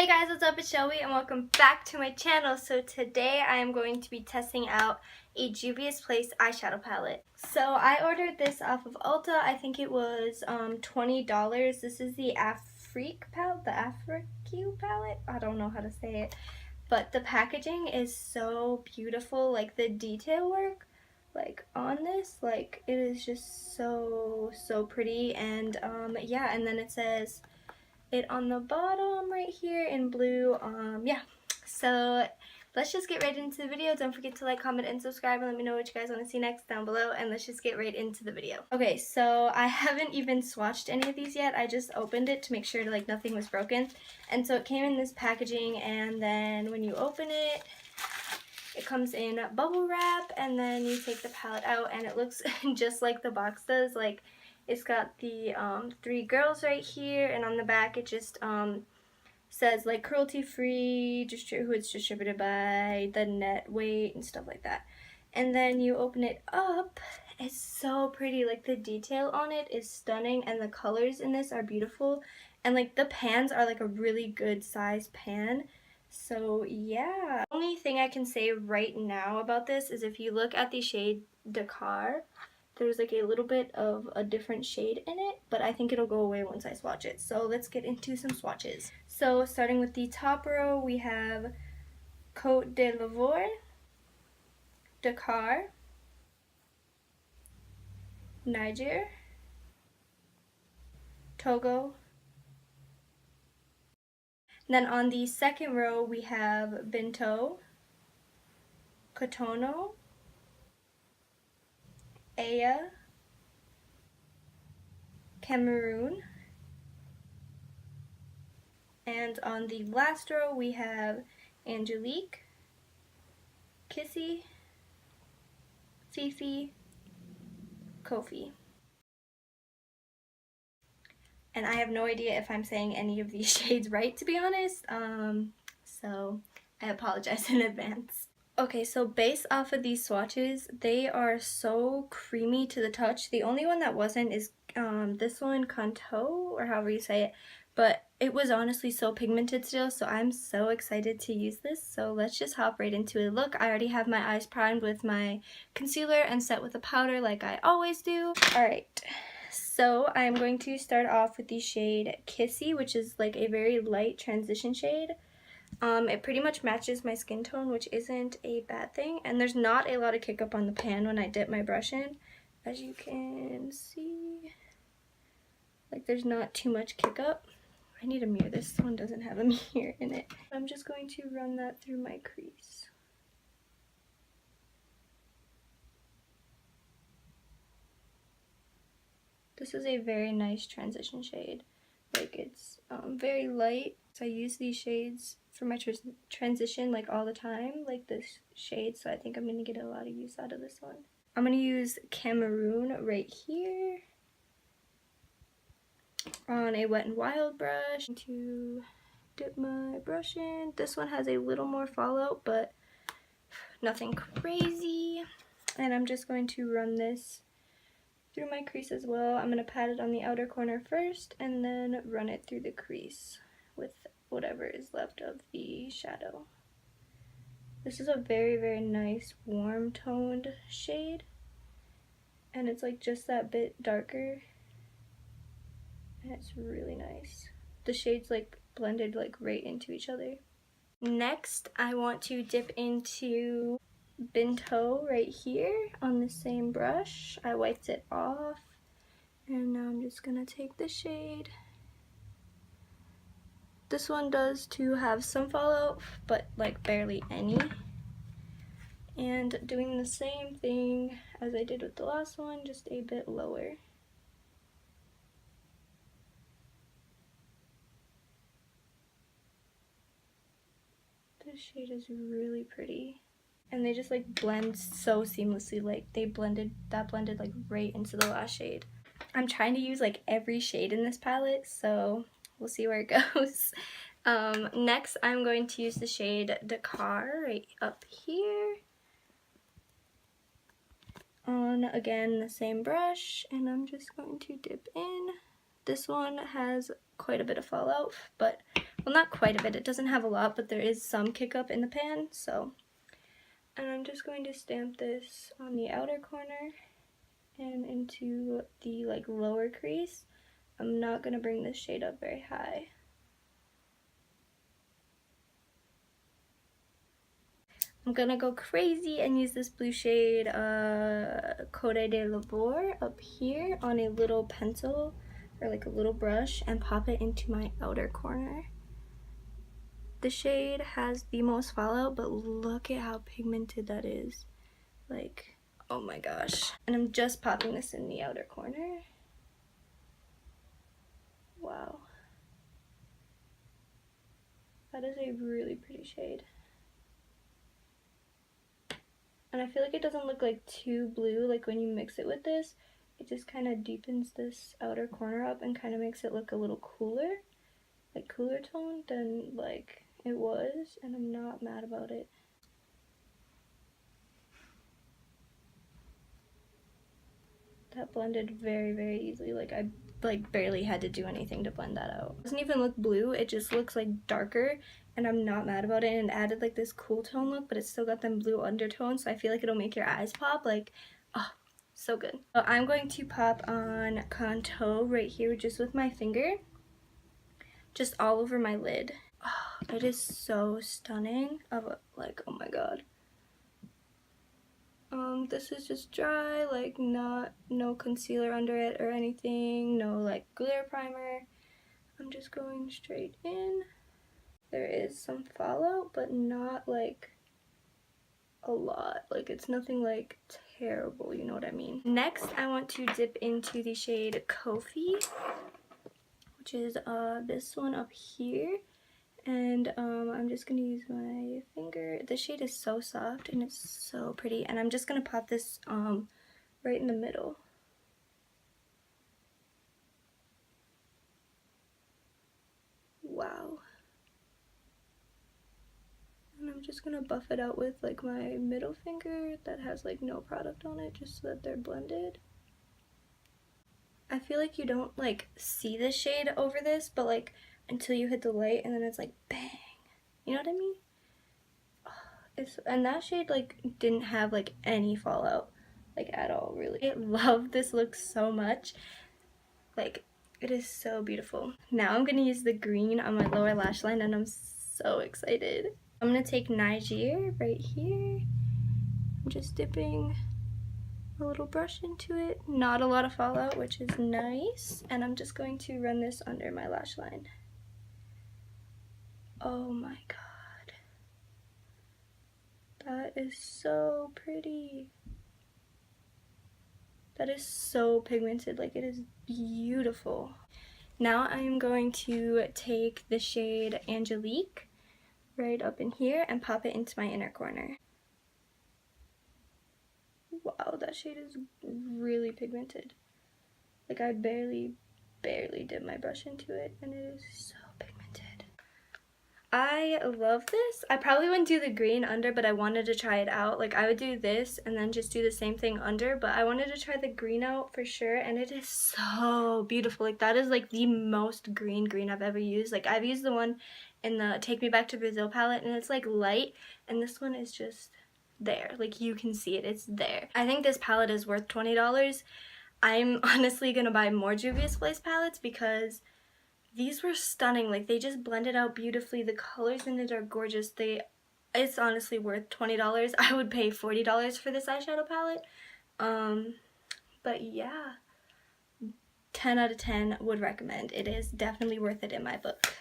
Hey guys, what's up? It's Shelby and welcome back to my channel. So today I am going to be testing out a Juvias Place eyeshadow palette. So I ordered this off of Ulta. I think it was $20. This is the Afrique palette, the Afrique palette. I don't know how to say it. But the packaging is so beautiful. Like the detail work on this, like it is just so pretty. And yeah, and then it says it on the bottom right here in blue. Yeah, so let's just get right into the video. Don't forget to like, comment, and subscribe, and let me know what you guys want to see next down below, and let's just get right into the video. Okay, so I haven't even swatched any of these yet. I just opened it to make sure like nothing was broken, and so it came in this packaging, and then when you open it, it comes in bubble wrap, and then you take the palette out and it looks just like the box does. Like, it's got the three girls right here, and on the back it just says like cruelty free, who it's distributed by, the net weight, and stuff like that. And then you open it up. It's so pretty. Like the detail on it is stunning, and the colors in this are beautiful, and like the pans are like a really good size pan. So yeah, the only thing I can say right now about this is if you look at the shade Dakar, there's like a little bit of a different shade in it, but I think it'll go away once I swatch it. So let's get into some swatches. So starting with the top row, we have Côte d'Ivoire, Dakar, Niger, Togo. Then on the second row, we have Binto, Cotonou, Aya, Cameroon. And on the last row, we have Angelique, Kissy, Fifi, Kofi. And I have no idea if I'm saying any of these shades right, to be honest, so I apologize in advance. Okay, so based off of these swatches, they are so creamy to the touch. The only one that wasn't is this one, Kanto, or however you say it, but it was honestly so pigmented still, so I'm so excited to use this. So let's just hop right into it. Look, I already have my eyes primed with my concealer and set with a powder like I always do. Alright, so I'm going to start off with the shade Kissy, which is like a very light transition shade. It pretty much matches my skin tone, which isn't a bad thing, and there's not a lot of kick up on the pan when I dip my brush in, as you can see. Like, there's not too much kick up. I need a mirror. This one doesn't have a mirror in it. I'm just going to run that through my crease. This is a very nice transition shade. Like, it's very light. So I use these shades for my transition like all the time, like this shade, so I think I'm going to get a lot of use out of this one. I'm going to use Cameroon right here on a Wet n Wild brush to dip my brush in. This one has a little more fallout, but nothing crazy. And I'm just going to run this through my crease as well. I'm going to pat it on the outer corner first and then run it through the crease with whatever is left of the shadow. This is a very nice warm toned shade, and it's like just that bit darker, and it's really nice. The shades like blended like right into each other. Next, I want to dip into Binto right here on the same brush. I wiped it off, and now I'm just gonna take the shade. This one does too have some fallout, but like barely any. And doing the same thing as I did with the last one, just a bit lower. This shade is really pretty. And they just like blend so seamlessly. Like that blended like right into the last shade. I'm trying to use like every shade in this palette, so we'll see where it goes. Next, I'm going to use the shade Dakar right up here on, again, the same brush, and I'm just going to dip in. This one has quite a bit of fallout, but Well, not quite a bit. It doesn't have a lot, but there is some kick up in the pan, so. And I'm just going to stamp this on the outer corner and into the like lower crease. I'm not going to bring this shade up very high. I'm going to go crazy and use this blue shade Code de Labor up here on a little pencil or like a little brush and pop it into my outer corner. The shade has the most fallout, but look at how pigmented that is. Like, oh my gosh. And I'm just popping this in the outer corner. Wow. That is a really pretty shade. And I feel like it doesn't look like too blue, like when you mix it with this, it just kind of deepens this outer corner up and kind of makes it look a little cooler, like cooler tone than like it was, and I'm not mad about it. That blended very, very easily. Like I barely had to do anything to blend that out. It doesn't even look blue, it just looks like darker, and I'm not mad about it. And it added like this cool tone look, but it's still got them blue undertones, so I feel like it'll make your eyes pop. Like, oh, so good. So I'm going to pop on Contour right here just with my finger, just all over my lid. Oh, it is so stunning. Like, oh my god. This is just dry, like no concealer under it or anything, no like glitter primer. I'm just going straight in. There is some fallout, but not like a lot. Like it's nothing like terrible, you know what I mean? Next, I want to dip into the shade Kofi, which is this one up here. And I'm just going to use my finger. The shade is so soft and it's so pretty. And I'm just going to pop this right in the middle. Wow. And I'm just going to buff it out with like my middle finger that has like no product on it, just so that they're blended. I feel like you don't like see the shade over this, but like until you hit the light and then it's like bang. You know what I mean? And that shade like didn't have like any fallout like at all, really. I love this look so much. Like it is so beautiful. Now I'm gonna use the green on my lower lash line and I'm so excited. I'm gonna take Niger right here. I'm just dipping a little brush into it. Not a lot of fallout, which is nice. And I'm just going to run this under my lash line. Oh my god. That is so pretty. That is so pigmented. Like it is beautiful. Now I'm going to take the shade Angelique right up in here and pop it into my inner corner. Wow, that shade is really pigmented. Like I barely dip my brush into it and it is so pigmented. I love this. I probably wouldn't do the green under, but I wanted to try it out. Like I would do this and then just do the same thing under, but I wanted to try the green out for sure, and it is so beautiful. Like that is like the most green I've ever used. Like I've used the one in the Take Me Back to Brazil palette and it's like light, and this one is just there. Like you can see it, it's there. I think this palette is worth $20. I'm honestly gonna buy more Juvia's Place palettes because these were stunning. Like they just blended out beautifully. The colors in it are gorgeous. It's honestly worth $20. I would pay $40 for this eyeshadow palette. But yeah, 10 out of 10 would recommend. It is definitely worth it in my book.